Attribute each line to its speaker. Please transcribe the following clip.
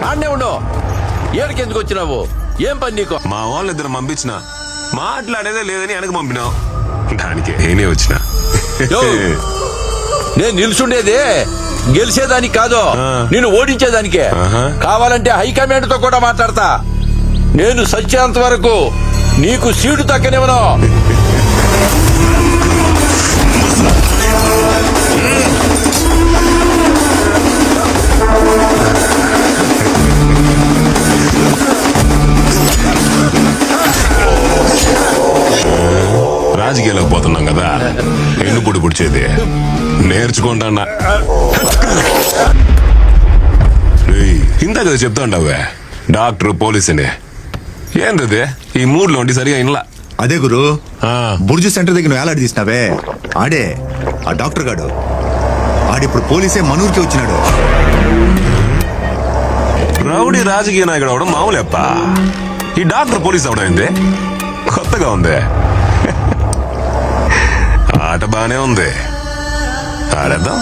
Speaker 1: ఆడనే ఉండవు. ఏడికెందుకు వచ్చినావు? ఏం పని నీకు?
Speaker 2: మా వాళ్ళు ఇద్దరు పంపించిన మాట్లాడేదే లేదని వెనక పంపినావు, దానికి నేనే వచ్చిన.
Speaker 1: నేను నిల్చుండేది గెలిచేదానికి కాదు, నేను ఓడించేదానికే. కావాలంటే హైకమాండ్ తో కూడా మాట్లాడతా. నేను సత్యాంత వరకు నీకు సీటు దక్కనివ్వను.
Speaker 2: రాజకీయాలకు పోతున్నాం కదా, ఎన్ను పొడి పుడిచేది నేర్చుకుంటా. ఇంత కదా చెప్తా ఉండవే డాక్టర్ పోలీస్ అని. ఏంటది ఈ మూడ్లో ఉండి సరిగా ఇన్లా.
Speaker 3: అదే గురు, బుర్జు సెంటర్ దగ్గర నువ్వు ఏలాడి తీసినావే, ఆడే ఆ డాక్టర్ గాడు. ఆడిప్పుడు పోలీసే మనూరికి వచ్చినాడు.
Speaker 2: రౌడీ రాజకీయ నాయకుడు అవడం మామూలేప్ప, ఈ డాక్టర్ పోలీస్ అవడం ఏంది కొత్తగా ఉంది. ఆట బానే ఉంది, ఆడేద్దాం.